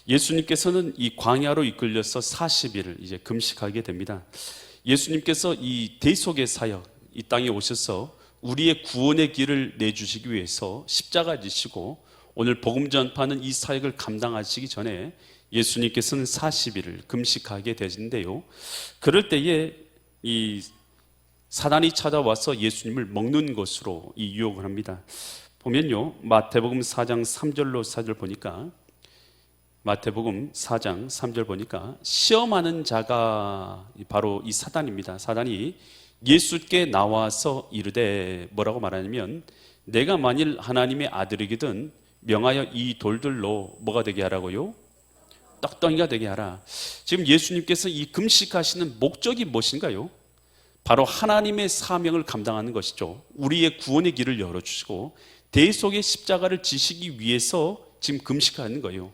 예수님께서는 이 광야로 이끌려서 40일을 이제 금식하게 됩니다. 예수님께서 이 대속의 사역, 이 땅에 오셔서 우리의 구원의 길을 내주시기 위해서 십자가 지시고 오늘 복음 전파하는 이 사역을 감당하시기 전에 예수님께서는 40일을 금식하게 되는데요. 그럴 때에 이 사단이 찾아와서 예수님을 먹는 것으로 이 유혹을 합니다. 보면요, 마태복음 4장 3절로 4절 보니까, 마태복음 4장 3절 보니까 시험하는 자가 바로 이 사단입니다. 사단이 예수께 나와서 이르되, 뭐라고 말하냐면, 내가 만일 하나님의 아들이거든 명하여 이 돌들로 뭐가 되게 하라고요? 떡덩이가 되게 하라. 지금 예수님께서 이 금식하시는 목적이 무엇인가요? 바로 하나님의 사명을 감당하는 것이죠. 우리의 구원의 길을 열어주시고 대속의 십자가를 지시기 위해서 지금 금식하는 거예요.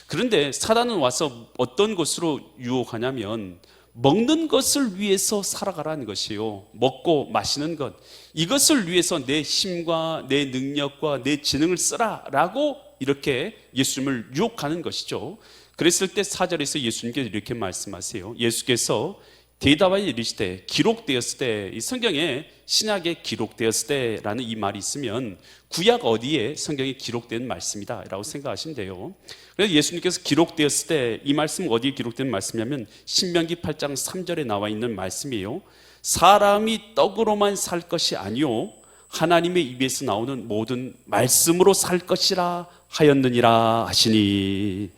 그런데 사단은 와서 어떤 것으로 유혹하냐면 먹는 것을 위해서 살아가라는 것이에요. 먹고 마시는 것, 이것을 위해서 내 힘과 내 능력과 내 지능을 쓰라 라고 이렇게 예수님을 유혹하는 것이죠. 그랬을 때 4절에서 예수님께서 이렇게 말씀하세요. 예수께서 대답하여 이르시되 기록되었을 때, 이 성경에 신약에 기록되었을 때라는 이 말이 있으면 구약 어디에 성경에 기록된 말씀이다 라고 생각하시면 돼요. 그래서 예수님께서 기록되었을 때, 이 말씀은 어디에 기록된 말씀이냐면 신명기 8장 3절에 나와 있는 말씀이에요. 사람이 떡으로만 살 것이 아니요 하나님의 입에서 나오는 모든 말씀으로 살 것이라 하였느니라 하시니,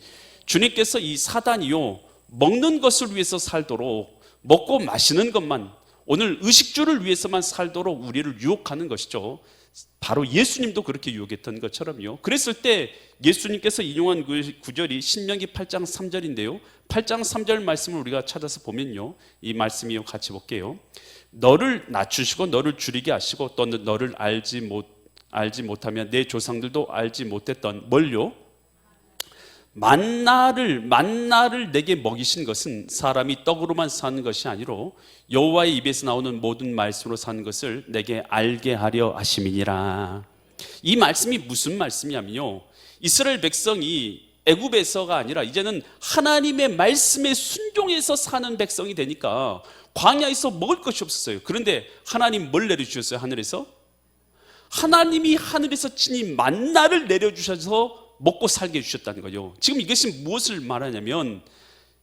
주님께서 이 사단이요 먹는 것을 위해서 살도록, 먹고 마시는 것만, 오늘 의식주를 위해서만 살도록 우리를 유혹하는 것이죠. 바로 예수님도 그렇게 유혹했던 것처럼요. 그랬을 때 예수님께서 인용한 그 구절이 신명기 8장 3절인데요 8장 3절 말씀을 우리가 찾아서 보면요, 이 말씀이요 같이 볼게요. 너를 낮추시고 너를 줄이게 하시고 또 너를 알지 못하면 내 조상들도 알지 못했던 뭘요? 만나를 내게 먹이신 것은 사람이 떡으로만 사는 것이 아니로 여호와의 입에서 나오는 모든 말씀으로 사는 것을 내게 알게 하려 하심이니라. 이 말씀이 무슨 말씀이냐면요, 이스라엘 백성이 애굽에서가 아니라 이제는 하나님의 말씀에 순종해서 사는 백성이 되니까 광야에서 먹을 것이 없었어요. 그런데 하나님 뭘 내려주셨어요? 하늘에서? 하나님이 하늘에서 친히 만나를 내려주셔서 먹고 살게 해주셨다는 거죠. 지금 이것이 무엇을 말하냐면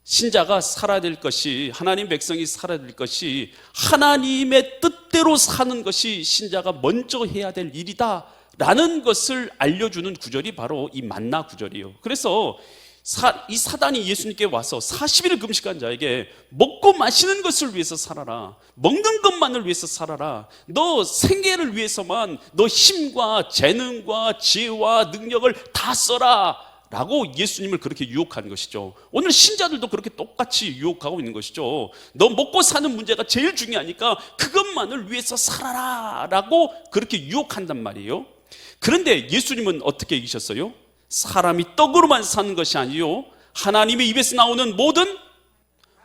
신자가 살아야 될 것이, 하나님 백성이 살아야 될 것이 하나님의 뜻대로 사는 것이 신자가 먼저 해야 될 일이다 라는 것을 알려주는 구절이 바로 이 만나 구절이에요. 그래서 이 사단이 예수님께 와서 40일을 금식한 자에게 먹고 마시는 것을 위해서 살아라, 먹는 것만을 위해서 살아라, 너 생계를 위해서만 너 힘과 재능과 지혜와 능력을 다 써라 라고 예수님을 그렇게 유혹한 것이죠. 오늘 신자들도 그렇게 똑같이 유혹하고 있는 것이죠. 너 먹고 사는 문제가 제일 중요하니까 그것만을 위해서 살아라 라고 그렇게 유혹한단 말이에요. 그런데 예수님은 어떻게 이기셨어요? 사람이 떡으로만 사는 것이 아니요 하나님의 입에서 나오는 모든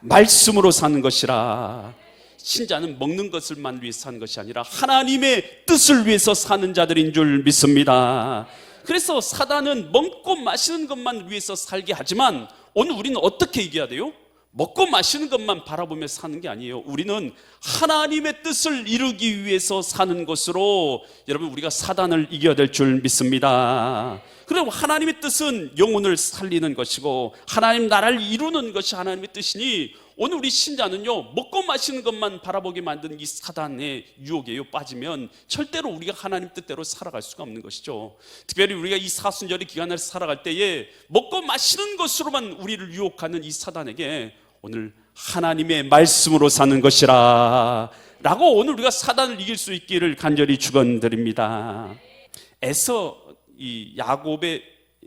말씀으로 사는 것이라. 신자는 먹는 것을만 위해서 사는 것이 아니라 하나님의 뜻을 위해서 사는 자들인 줄 믿습니다. 그래서 사단은 먹고 마시는 것만 위해서 살게 하지만 오늘 우리는 어떻게 이겨야 돼요? 먹고 마시는 것만 바라보며 사는 게 아니에요. 우리는 하나님의 뜻을 이루기 위해서 사는 것으로 여러분 우리가 사단을 이겨야 될 줄 믿습니다. 그리고 하나님의 뜻은 영혼을 살리는 것이고 하나님 나라를 이루는 것이 하나님의 뜻이니 오늘 우리 신자는요 먹고 마시는 것만 바라보게 만든 이 사단의 유혹에요 빠지면 절대로 우리가 하나님 뜻대로 살아갈 수가 없는 것이죠. 특별히 우리가 이 사순절의 기간을 살아갈 때에 먹고 마시는 것으로만 우리를 유혹하는 이 사단에게 오늘 하나님의 말씀으로 사는 것이라 라고 오늘 우리가 사단을 이길 수 있기를 간절히 축원드립니다. 에서 이 야곱의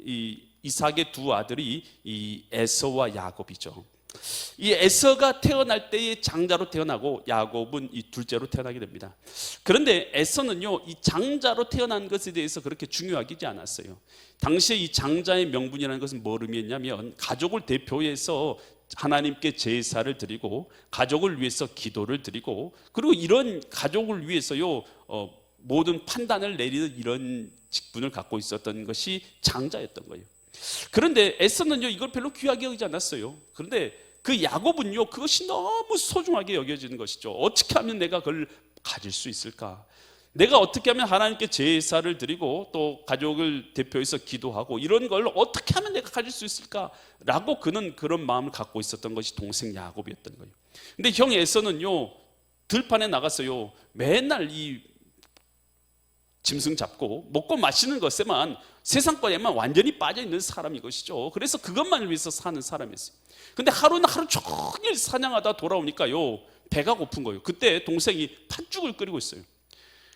이 이삭의 두 아들이 이 에서와 야곱이죠. 이 에서가 태어날 때에 장자로 태어나고 야곱은 이 둘째로 태어나게 됩니다. 그런데 에서는요 이 장자로 태어난 것에 대해서 그렇게 중요하지 않았어요. 당시에 이 장자의 명분이라는 것은 뭘 의미했냐면 가족을 대표해서 하나님께 제사를 드리고 가족을 위해서 기도를 드리고 그리고 이런 가족을 위해서요 모든 판단을 내리는 이런 직분을 갖고 있었던 것이 장자였던 거예요. 그런데 에서는요 이걸 별로 귀하게 여기지 않았어요. 그런데 그 야곱은요 그것이 너무 소중하게 여겨지는 것이죠. 어떻게 하면 내가 그걸 가질 수 있을까? 내가 어떻게 하면 하나님께 제사를 드리고 또 가족을 대표해서 기도하고 이런 걸 어떻게 하면 내가 가질 수 있을까라고 그는 그런 마음을 갖고 있었던 것이 동생 야곱이었던 거예요. 근데 형 에서는요 들판에 나갔어요. 맨날 이 짐승 잡고 먹고 마시는 것에만, 세상권에만 완전히 빠져있는 사람이 것이죠. 그래서 그것만을 위해서 사는 사람이었어요. 근데 하루는 하루 종일 사냥하다 돌아오니까요 배가 고픈 거예요. 그때 동생이 팥죽을 끓이고 있어요.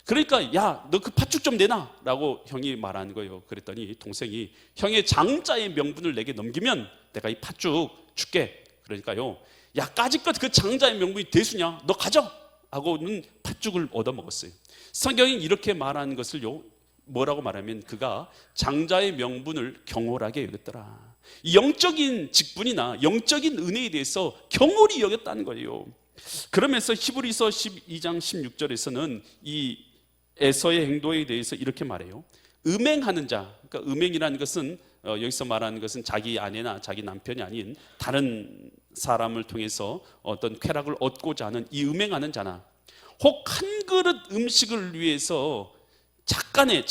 그러니까 야, 너 그 팥죽 좀 내놔 라고 형이 말하는 거예요. 그랬더니 동생이 형의 장자의 명분을 내게 넘기면 내가 이 팥죽 줄게. 그러니까요 야, 까짓것 그 장자의 명분이 대수냐, 너 가져 하고는 팥죽을 얻어먹었어요. 성경이 이렇게 말하는 것을요 뭐라고 말하면 그가 장자의 명분을 경홀하게 여겼더라. 이 영적인 직분이나 영적인 은혜에 대해서 경홀히 여겼다는 거예요. 그러면서 히브리서 12장 16절에서는 이 에서의 행동에 대해서 이렇게 말해요. 음행하는 자, 그러니까 음행이라는 것은 여기서 말하는 것은 자기 아내나 자기 남편이 아닌 다른 사람을 통해서 어떤 쾌락을 얻고자 하는 이 음행하는 자나, 혹 한 그릇 음식을 위해서 잠깐의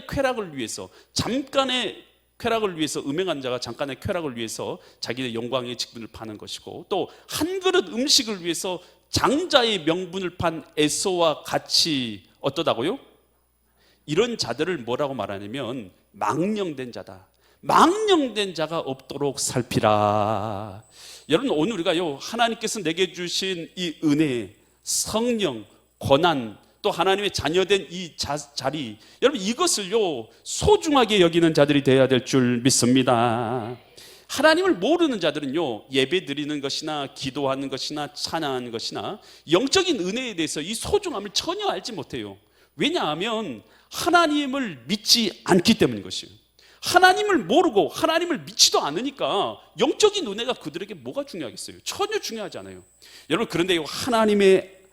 쾌락을 위해서, 잠깐의 쾌락을 위해서, 음행한 자가 잠깐의 쾌락을 위해서 자기의 영광의 직분을 파는 것이고, 또 한 그릇 음식을 위해서 장자의 명분을 판 에서와 같이 어떠다고요? 이런 자들을 뭐라고 말하냐면 망령된 자다. 망령된 자가 없도록 살피라. 여러분 오늘 우리가요 하나님께서 내게 주신 이 은혜, 성령, 고난, 또 하나님의 자녀된 이 자리, 여러분 이것을요 소중하게 여기는 자들이 되어야 될 줄 믿습니다. 하나님을 모르는 자들은요 예배 드리는 것이나 기도하는 것이나 찬양하는 것이나 영적인 은혜에 대해서 이 소중함을 전혀 알지 못해요. 왜냐하면 하나님을 믿지 않기 때문인 것이에요. 하나님을 모르고 하나님을 믿지도 않으니까 영적인 은혜가 그들에게 뭐가 중요하겠어요? 전혀 중요하지 않아요. 여러분 그런데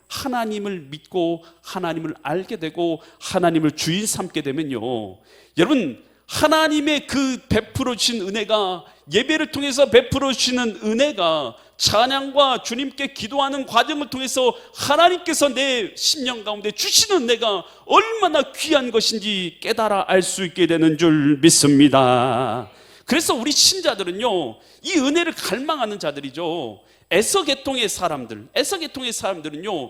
하나님을 믿고 하나님을 알게 되고 하나님을 주인 삼게 되면요 여러분 하나님의 그 베풀어 주신 은혜가, 예배를 통해서 베풀어 주시는 은혜가, 찬양과 주님께 기도하는 과정을 통해서 하나님께서 내 심령 가운데 주시는 은혜가 얼마나 귀한 것인지 깨달아 알 수 있게 되는 줄 믿습니다. 그래서 우리 신자들은요 이 은혜를 갈망하는 자들이죠. 에서계통의 사람들은요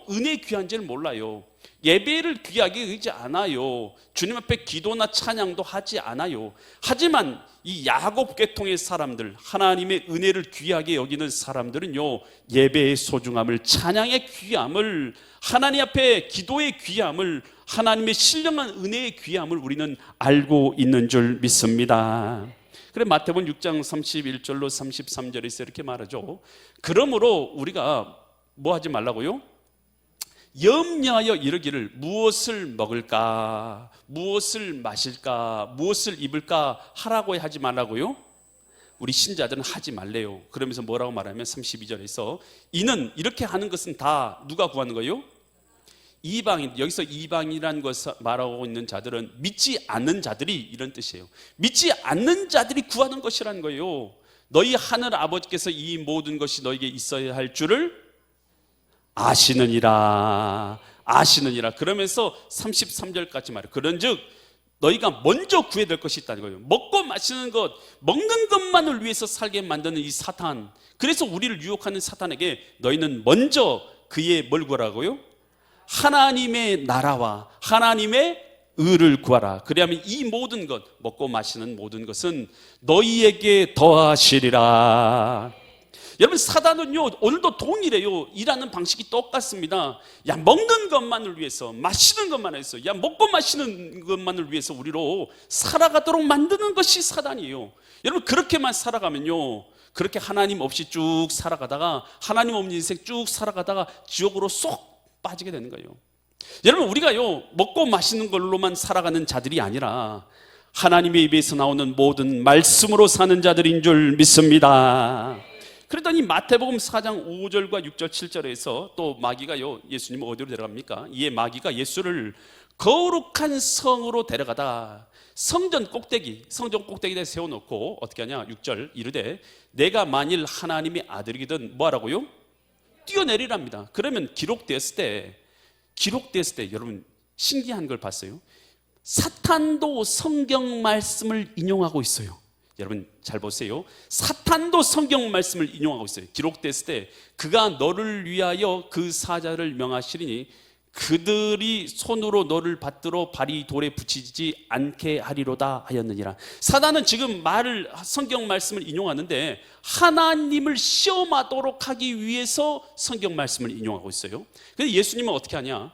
은혜의 귀한지를 몰라요. 예배를 귀하게 여기지 않아요. 주님 앞에 기도나 찬양도 하지 않아요. 하지만 이 야곱 계통의 사람들, 하나님의 은혜를 귀하게 여기는 사람들은요 예배의 소중함을, 찬양의 귀함을, 하나님 앞에 기도의 귀함을, 하나님의 신령한 은혜의 귀함을 우리는 알고 있는 줄 믿습니다. 그래 마태복음 6장 31절로 33절에서 이렇게 말하죠. 그러므로 우리가 뭐 하지 말라고요? 염려하여 이르기를 무엇을 먹을까, 무엇을 마실까, 무엇을 입을까 하라고 하지 말라고요? 우리 신자들은 하지 말래요. 그러면서 뭐라고 말하면 32절에서 이는 이렇게 하는 것은 다 누가 구하는 거예요? 이방인. 여기서 이방이라는 것을 말하고 있는 자들은 믿지 않는 자들이, 이런 뜻이에요. 믿지 않는 자들이 구하는 것이라는 거예요. 너희 하늘 아버지께서 이 모든 것이 너에게 있어야 할 줄을 아시느니라. 그러면서 33절까지 말해요. 그런즉 너희가 먼저 구해야 될 것이 있다는 거예요. 먹고 마시는 것, 먹는 것만을 위해서 살게 만드는 이 사탄, 그래서 우리를 유혹하는 사탄에게 너희는 먼저 그의 뭘 구하라고요? 하나님의 나라와 하나님의 의를 구하라. 그리하면 이 모든 것, 먹고 마시는 모든 것은 너희에게 더하시리라. 여러분 사단은요 오늘도 동일해요. 일하는 방식이 똑같습니다. 야, 먹는 것만을 위해서, 마시는 것만을 위해서, 야, 먹고 마시는 것만을 위해서 우리로 살아가도록 만드는 것이 사단이에요. 여러분 그렇게만 살아가면요, 그렇게 하나님 없이 쭉 살아가다가, 하나님 없는 인생 쭉 살아가다가 지옥으로 쏙 빠지게 되는 거예요. 여러분 우리가요 먹고 마시는 걸로만 살아가는 자들이 아니라 하나님의 입에서 나오는 모든 말씀으로 사는 자들인 줄 믿습니다. 그러더니 마태복음 4장 5절과 6절 7절에서 또 마귀가요 예수님을 어디로 데려갑니까? 이에 마귀가 예수를 거룩한 성으로 데려가다 성전 꼭대기에 세워놓고 어떻게 하냐? 6절 이르되 내가 만일 하나님의 아들이거든 뭐하라고요? 뛰어내리랍니다. 그러면 기록됐을 때 여러분 신기한 걸 봤어요. 사탄도 성경 말씀을 인용하고 있어요. 여러분 잘 보세요. 사탄도 성경 말씀을 인용하고 있어요. 기록됐을 때 그가 너를 위하여 그 사자를 명하시리니 그들이 손으로 너를 받들어 발이 돌에 붙이지 않게 하리로다 하였느니라. 사단은 지금 성경 말씀을 인용하는데 하나님을 시험하도록 하기 위해서 성경 말씀을 인용하고 있어요. 근데 예수님은 어떻게 하냐?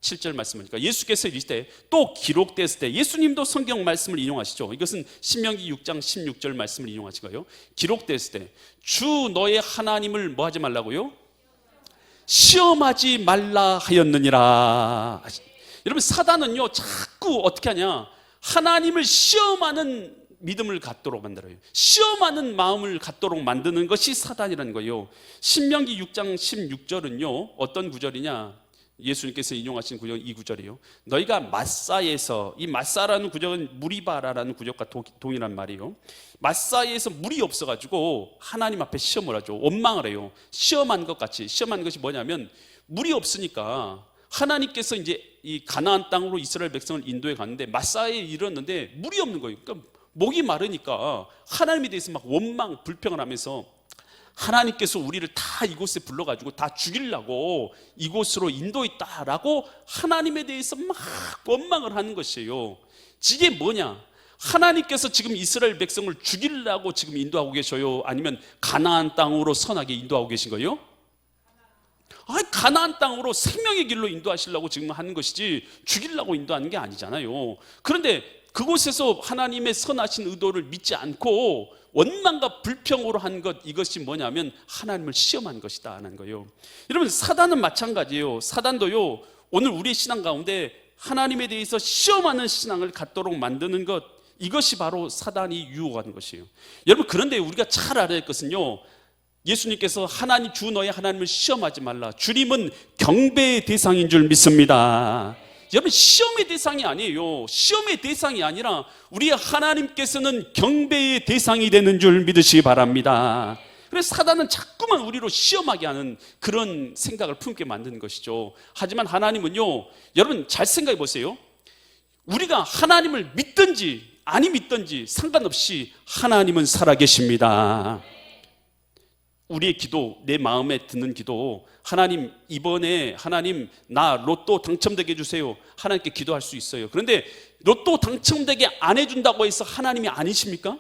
7절 말씀이니까 예수께서 이르시되 또 기록됐을 때 예수님도 성경 말씀을 인용하시죠. 이것은 신명기 6장 16절 말씀을 인용하신 거예요. 기록됐을 때 주 너의 하나님을 뭐 하지 말라고요? 시험하지 말라 하였느니라. 여러분 사단은요 자꾸 어떻게 하냐? 하나님을 시험하는 믿음을 갖도록 만들어요. 시험하는 마음을 갖도록 만드는 것이 사단이라는 거예요. 신명기 6장 16절은요 어떤 구절이냐? 예수님께서 인용하신 구절 이 구절이에요. 너희가 마사에서, 이 마사라는 구절은 무리바라라는 구절과 동일한 말이에요. 마사에서 물이 없어가지고 하나님 앞에 시험을 하죠. 원망을 해요. 시험한 것 같이. 시험한 것이 뭐냐면 물이 없으니까 하나님께서 이제 이 가나안 땅으로 이스라엘 백성을 인도해 갔는데 마사에 이르렀는데 물이 없는 거예요. 그러니까 목이 마르니까 하나님에 대해서 막 원망 불평을 하면서 하나님께서 우리를 다 이곳에 불러가지고 다 죽이려고 이곳으로 인도했다라고 하나님에 대해서 막 원망을 하는 것이에요. 이게 뭐냐? 하나님께서 지금 이스라엘 백성을 죽이려고 지금 인도하고 계셔요? 아니면 가나안 땅으로 선하게 인도하고 계신 거예요? 가나안 땅으로 생명의 길로 인도하시려고 지금 하는 것이지 죽이려고 인도하는 게 아니잖아요. 그런데 그곳에서 하나님의 선하신 의도를 믿지 않고 원망과 불평으로 한 것, 이것이 뭐냐면 하나님을 시험한 것이다 하는 거예요. 여러분 사단은 마찬가지예요. 사단도요 오늘 우리의 신앙 가운데 하나님에 대해서 시험하는 신앙을 갖도록 만드는 것, 이것이 바로 사단이 유혹하는 것이에요. 여러분 그런데 우리가 잘 알아야 할 것은요, 예수님께서 하나님 주 너의 하나님을 시험하지 말라, 주님은 경배의 대상인 줄 믿습니다. 여러분 시험의 대상이 아니에요. 시험의 대상이 아니라 우리 하나님께서는 경배의 대상이 되는 줄 믿으시기 바랍니다. 그래서 사단은 자꾸만 우리로 시험하게 하는 그런 생각을 품게 만드는 것이죠. 하지만 하나님은요, 여러분 잘 생각해 보세요. 우리가 하나님을 믿든지 아니 믿든지 상관없이 하나님은 살아계십니다. 우리의 기도, 내 마음에 드는 기도, 하나님 이번에 하나님 나 로또 당첨되게 해주세요, 하나님께 기도할 수 있어요. 그런데 로또 당첨되게 안 해준다고 해서 하나님이 아니십니까?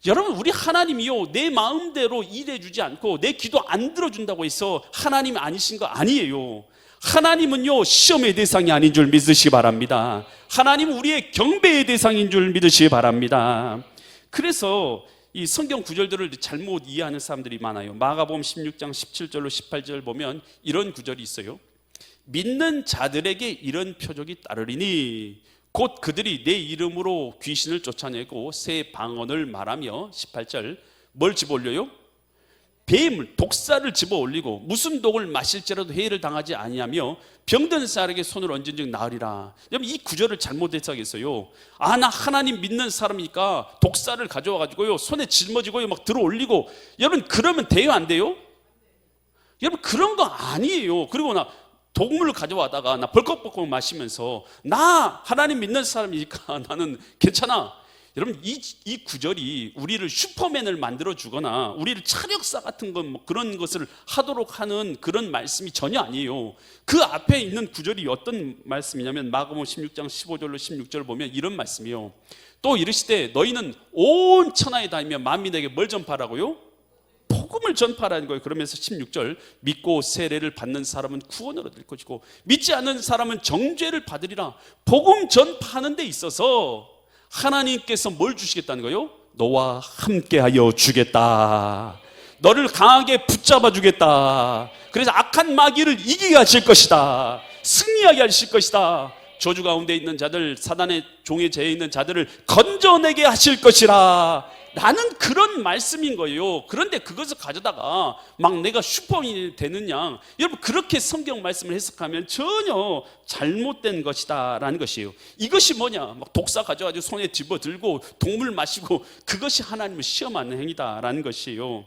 여러분 우리 하나님이요 내 마음대로 일해주지 않고 내 기도 안 들어준다고 해서 하나님이 아니신 거 아니에요. 하나님은요 시험의 대상이 아닌 줄 믿으시기 바랍니다. 하나님은 우리의 경배의 대상인 줄 믿으시기 바랍니다. 그래서 이 성경 구절들을 잘못 이해하는 사람들이 많아요. 마가복음 16장 17절로 18절 보면 이런 구절이 있어요. 믿는 자들에게 이런 표적이 따르리니 곧 그들이 내 이름으로 귀신을 쫓아내고 새 방언을 말하며 18절 뭘 집어올려요? 뱀을, 독사를 집어올리고 무슨 독을 마실지라도 해를 당하지 아니하며 병든 사람에게 손을 얹은즉 나으리라. 여러분 이 구절을 잘못 해석했어요. 나 하나님 믿는 사람이니까 독사를 가져와 가지고요 손에 짊어지고요 막 들어올리고, 여러분 그러면 돼요 안 돼요? 여러분 그런 거 아니에요. 그리고 나 독물을 가져와다가 나 벌컥벌컥 마시면서 나 하나님 믿는 사람이니까 나는 괜찮아. 여러분 이 구절이 우리를 슈퍼맨을 만들어 주거나 우리를 차력사 같은 것 그런 것을 하도록 하는 그런 말씀이 전혀 아니에요. 그 앞에 있는 구절이 어떤 말씀이냐면 마가복음 16장 15절로 16절 보면 이런 말씀이에요. 또 이르시되 너희는 온 천하에 다니며 만민에게 뭘 전파하라고요? 복음을 전파하라는 거예요. 그러면서 16절 믿고 세례를 받는 사람은 구원을 얻을 것이고 믿지 않는 사람은 정죄를 받으리라. 복음 전파하는 데 있어서 하나님께서 뭘 주시겠다는 거예요? 너와 함께하여 주겠다. 너를 강하게 붙잡아 주겠다. 그래서 악한 마귀를 이기게 하실 것이다. 승리하게 하실 것이다. 저주 가운데 있는 자들, 사단의 종의 죄에 있는 자들을 건져내게 하실 것이라. 라는 그런 말씀인 거예요. 그런데 그것을 가져다가 막 내가 슈퍼맨이 되느냐, 여러분 그렇게 성경 말씀을 해석하면 전혀 잘못된 것이다 라는 것이에요. 이것이 뭐냐, 막 독사 가져가지고 손에 집어들고 동물 마시고 그것이 하나님을 시험하는 행위다 라는 것이에요.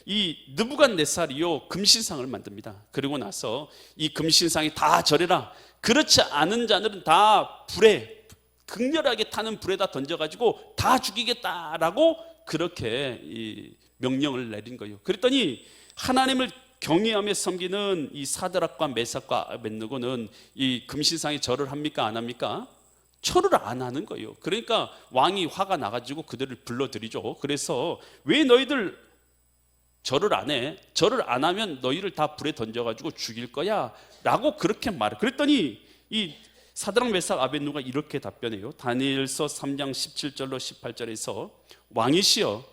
이 느부갓네살이요 금신상을 만듭니다. 그리고 나서 이 금신상이 다 절해라, 그렇지 않은 자들은 다 불에, 극렬하게 타는 불에다 던져가지고 다 죽이겠다라고 그렇게 이 명령을 내린 거예요. 그랬더니 하나님을 경외하며 섬기는 이 사드락과 메삭과 아벳느고는 이 금신상에 절을 합니까 안 합니까? 절을 안 하는 거예요. 그러니까 왕이 화가 나가지고 그들을 불러들이죠. 그래서 왜 너희들 절을 안 해? 절을 안 하면 너희를 다 불에 던져가지고 죽일 거야 라고 그렇게 말해. 그랬더니 이 사드락 메삭 아벳느고가 이렇게 답변해요. 다니엘서 3장 17절로 18절에서 왕이시여,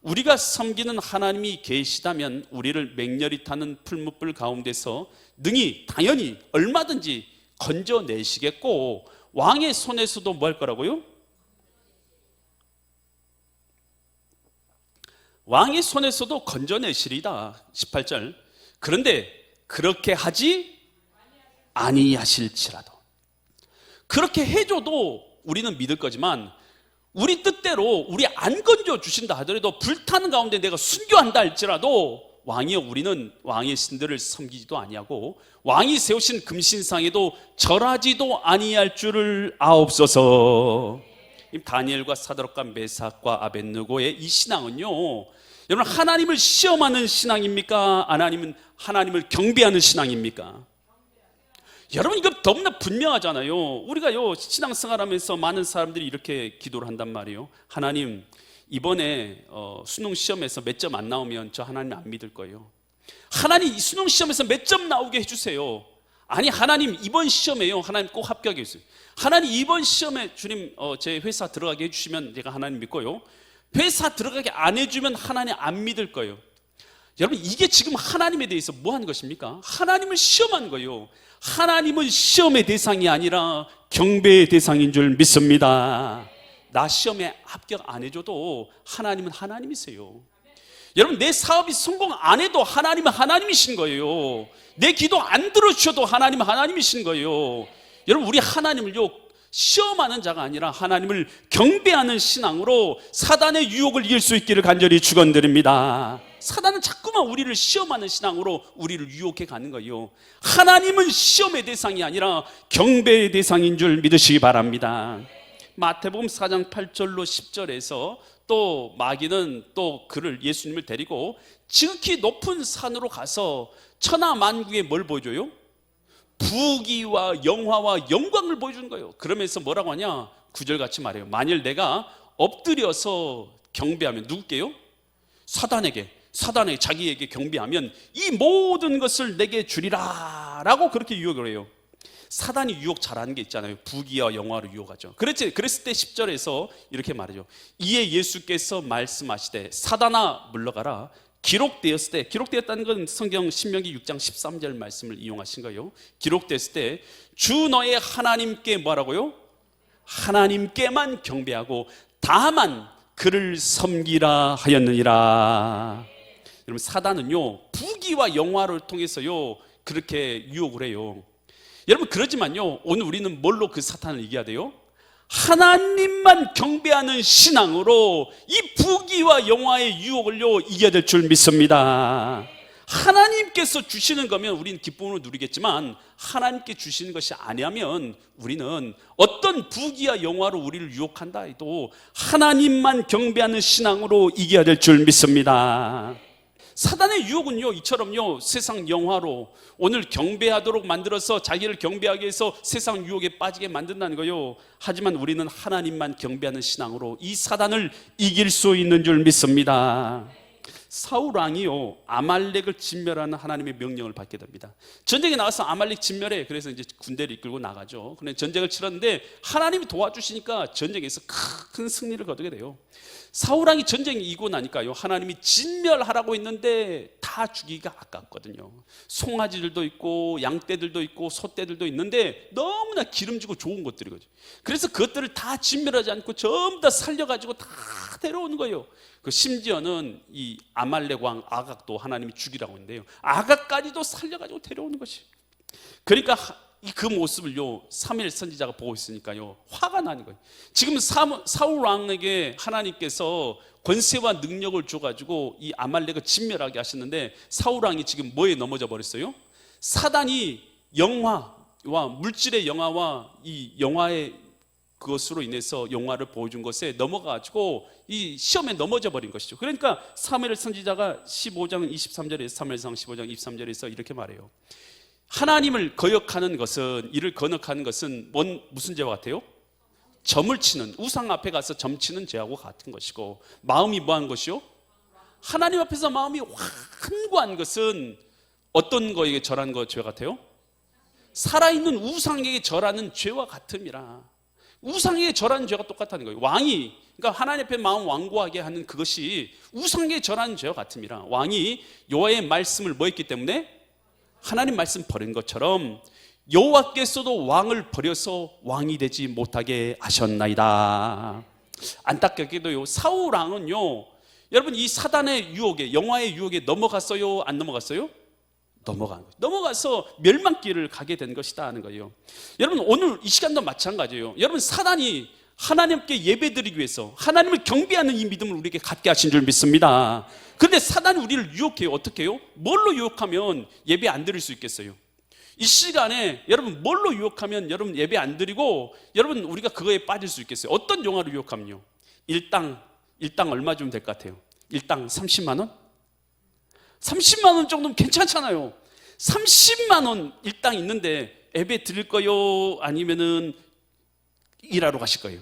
우리가 섬기는 하나님이 계시다면 우리를 맹렬히 타는 풀무불 가운데서 능히 당연히 얼마든지 건져내시겠고 왕의 손에서도 뭐 할 거라고요? 왕의 손에서도 건져내시리다. 18절. 그런데 그렇게 하지 아니하실지라도, 그렇게 해줘도 우리는 믿을 거지만 우리 뜻대로 우리 안 건져 주신다 하더라도 불타는 가운데 내가 순교한다 할지라도 왕이여, 우리는 왕의 신들을 섬기지도 아니하고 왕이 세우신 금신상에도 절하지도 아니할 줄을 아옵소서. 다니엘과 사드락과 메삭과 아벳느고의 이 신앙은요, 여러분 하나님을 시험하는 신앙입니까? 하나님을 경배하는 신앙입니까? 여러분 이거 너무나 분명하잖아요. 우리가요 신앙생활하면서 많은 사람들이 이렇게 기도를 한단 말이에요. 하나님, 이번에 수능 시험에서 몇 점 안 나오면 저 하나님 안 믿을 거예요. 하나님, 이 수능 시험에서 몇 점 나오게 해주세요. 아니 하나님, 이번 시험에요 하나님 꼭 합격해 주세요. 하나님, 이번 시험에 주님 제 회사 들어가게 해주시면 제가 하나님 믿고요, 회사 들어가게 안 해주면 하나님 안 믿을 거예요. 여러분 이게 지금 하나님에 대해서 뭐 하는 것입니까? 하나님을 시험하는 거예요. 하나님은 시험의 대상이 아니라 경배의 대상인 줄 믿습니다. 나 시험에 합격 안 해줘도 하나님은 하나님이세요. 여러분 내 사업이 성공 안 해도 하나님은 하나님이신 거예요. 내 기도 안 들어주셔도 하나님은 하나님이신 거예요. 여러분 우리 하나님을요 시험하는 자가 아니라 하나님을 경배하는 신앙으로 사단의 유혹을 이길 수 있기를 간절히 축원드립니다. 사단은 자꾸만 우리를 시험하는 신앙으로 우리를 유혹해 가는 거예요. 하나님은 시험의 대상이 아니라 경배의 대상인 줄 믿으시기 바랍니다. 마태복음 4장 8절로 10절에서 또 마귀는 또 그를, 예수님을 데리고 지극히 높은 산으로 가서 천하 만국에 뭘 보여줘요? 부귀와 영화와 영광을 보여주는 거예요. 그러면서 뭐라고 하냐? 9절 같이 말해요. 만일 내가 엎드려서 경배하면 누구게요? 사단에게 자기에게 경배하면 이 모든 것을 내게 주리라 라고 그렇게 유혹을 해요. 사단이 유혹 잘하는 게 있잖아요. 부귀와 영화로 유혹하죠. 그랬을 때 10절에서 이렇게 말하죠. 이에 예수께서 말씀하시되 사단아 물러가라, 기록되었을 때, 기록되었다는 건 성경 신명기 6장 13절 말씀을 이용하신 거예요. 기록됐을 때 주 너의 하나님께 뭐라고요? 하나님께만 경배하고 다만 그를 섬기라 하였느니라. 여러분 사단은요 부귀와 영화를 통해서요 그렇게 유혹을 해요. 여러분 그러지만요 오늘 우리는 뭘로 그 사탄을 이겨야 돼요? 하나님만 경배하는 신앙으로 이 부귀와 영화의 유혹을요 이겨야 될 줄 믿습니다. 하나님께서 주시는 거면 우리는 기쁨으로 누리겠지만 하나님께 주시는 것이 아니라면 우리는 어떤 부귀와 영화로 우리를 유혹한다 해도 하나님만 경배하는 신앙으로 이겨야 될 줄 믿습니다. 사단의 유혹은요 이처럼요 세상 영화로 오늘 경배하도록 만들어서 자기를 경배하게 해서 세상 유혹에 빠지게 만든다는 거요. 하지만 우리는 하나님만 경배하는 신앙으로 이 사단을 이길 수 있는 줄 믿습니다. 사울 왕이요 아말렉을 진멸하는 하나님의 명령을 받게 됩니다. 전쟁에 나가서 아말렉 진멸해. 그래서 이제 군대를 이끌고 나가죠. 그런데 전쟁을 치렀는데 하나님이 도와주시니까 전쟁에서 큰 승리를 거두게 돼요. 사울 왕이 전쟁 이기고 나니까요 하나님이 진멸하라고 했는데 다 죽이기가 아깝거든요. 송아지들도 있고 양떼들도 있고 소떼들도 있는데 너무나 기름지고 좋은 것들이거든요. 그래서 그것들을 다 진멸하지 않고 전부 다 살려가지고 다 데려오는 거예요. 그 심지어는 이 아말렉 왕 아각도 하나님이 죽이라고 했는데요, 아각까지도 살려가지고 데려오는 것이. 그러니까 그 모습을요 사무엘 선지자가 보고 있으니까요 화가 나는 거예요. 지금 사울 왕에게 하나님께서 권세와 능력을 줘가지고 이 아말렉을 진멸하게 하셨는데, 사울 왕이 지금 뭐에 넘어져 버렸어요? 사단이 영화와 물질의 영화와 이 영화의 그것으로 인해서 영화를 보여준 것에 넘어가가지고 이 시험에 넘어져 버린 것이죠. 그러니까 사무엘 선지자가 15장 23절에 사무엘상 15장 23절에서 이렇게 말해요. 하나님을 거역하는 것은, 이를 거역하는 것은 무슨 죄와 같아요? 점을 치는, 우상 앞에 가서 점 치는 죄하고 같은 것이고, 마음이 뭐한 것이요? 하나님 앞에서 마음이 완고한 것은 어떤 거에게 절하는 것 죄와 같아요? 살아있는 우상에게 절하는 죄와 같음이라. 우상에게 절하는 죄가 똑같다는 거예요. 왕이, 그러니까 하나님 앞에 마음 완고하게 하는 그것이 우상에게 절하는 죄와 같음이라. 왕이 여호와의 말씀을 뭐 했기 때문에? 하나님 말씀 버린 것처럼 여호와께서도 왕을 버려서 왕이 되지 못하게 하셨나이다. 안타깝게도요 사울 왕은요, 여러분 이 사단의 유혹에, 영화의 유혹에 넘어갔어요? 안 넘어갔어요? 넘어가서 멸망길을 가게 된 것이다 하는 거예요. 여러분 오늘 이 시간도 마찬가지예요. 여러분 사단이 하나님께 예배드리기 위해서 하나님을 경배하는 이 믿음을 우리에게 갖게 하신 줄 믿습니다. 그런데 사단이 우리를 유혹해요. 어떻게 해요? 뭘로 유혹하면 예배 안 드릴 수 있겠어요? 이 시간에 여러분 뭘로 유혹하면 여러분 예배 안 드리고 여러분 우리가 그거에 빠질 수 있겠어요? 어떤 영화로 유혹하면요? 일당 얼마 주면 될 것 같아요? 일당 30만 원? 30만 원 정도면 괜찮잖아요. 30만 원 일당 있는데 예배 드릴 거요? 아니면은 일하러 가실 거예요?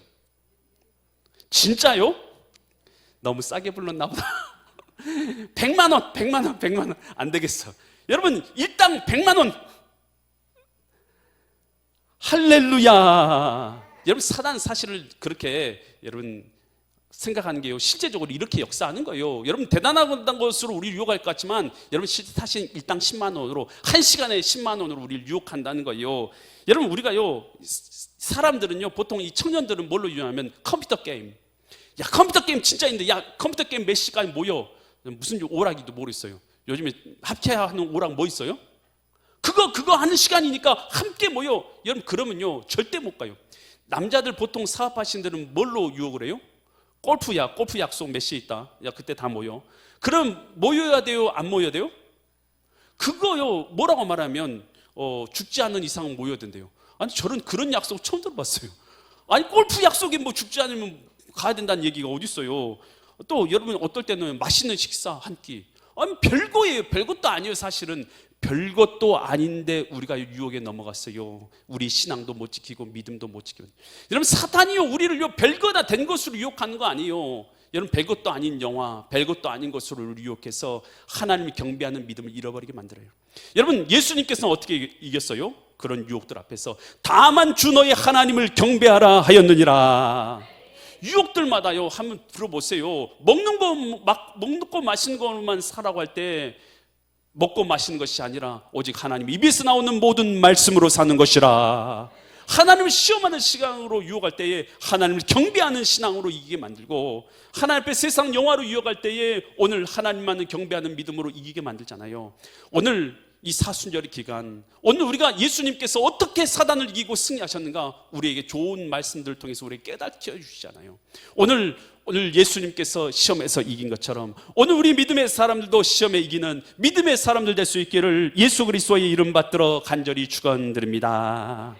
진짜요? 너무 싸게 불렀나 보다. 100만 원 안 되겠어. 여러분 일당 100만 원. 할렐루야. 여러분 사단 사실을 그렇게 여러분 생각하는 게요 실제적으로 이렇게 역사하는 거예요. 여러분 대단한 것으로 우리를 유혹할 것 같지만 여러분 사실 일당 10만 원으로 한 시간에 10만 원으로 우리를 유혹한다는 거예요. 여러분 우리가요 사람들은요 보통 이 청년들은 뭘로 유혹하면 컴퓨터 게임. 야 컴퓨터 게임 진짜 있는데 야 컴퓨터 게임 몇 시까지 모여. 무슨 오락이도 모르겠어요. 요즘에 합체하는 오락 뭐 있어요? 그거 하는 시간이니까 함께 모여. 여러분 그러면요 절대 못 가요. 남자들 보통 사업하시는 데는 뭘로 유혹을 해요? 골프 약속 몇 시에 있다. 야 그때 다 모여. 그럼 모여야 돼요? 안 모여야 돼요? 그거요 뭐라고 말하면 죽지 않는 이상은 모여야 된대요. 아니 저는 그런 약속 처음 들어봤어요. 아니 골프 약속에 뭐 죽지 않으면 가야 된다는 얘기가 어디 있어요? 또 여러분 어떨 때는 맛있는 식사 한 끼. 아니 별거예요. 별것도 아니에요. 사실은 별것도 아닌데 우리가 유혹에 넘어갔어요. 우리 신앙도 못 지키고 믿음도 못 지키고. 여러분 사탄이요 우리를 별거나 된 것으로 유혹하는 거 아니에요. 여러분 별것도 아닌 영화, 별것도 아닌 것으로 유혹해서 하나님을 경배하는 믿음을 잃어버리게 만들어요. 여러분 예수님께서는 어떻게 이겼어요? 그런 유혹들 앞에서 다만 주 너의 하나님을 경배하라 하였느니라. 유혹들마다요 한번 들어보세요. 먹는 거 마시는 것만 사라고 할 때 먹고 마시는 것이 아니라 오직 하나님 입에서 나오는 모든 말씀으로 사는 것이라. 하나님을 시험하는 시간으로 유혹할 때에 하나님을 경배하는 신앙으로 이기게 만들고, 하나님 앞에 세상 영화로 유혹할 때에 오늘 하나님만을 경배하는 믿음으로 이기게 만들잖아요. 오늘 이 사순절의 기간, 오늘 우리가 예수님께서 어떻게 사단을 이기고 승리하셨는가 우리에게 좋은 말씀들을 통해서 우리에게 깨닫게 해주시잖아요. 오늘 예수님께서 시험에서 이긴 것처럼 오늘 우리 믿음의 사람들도 시험에 이기는 믿음의 사람들 될 수 있기를 예수 그리스도의 이름 받들어 간절히 축원드립니다.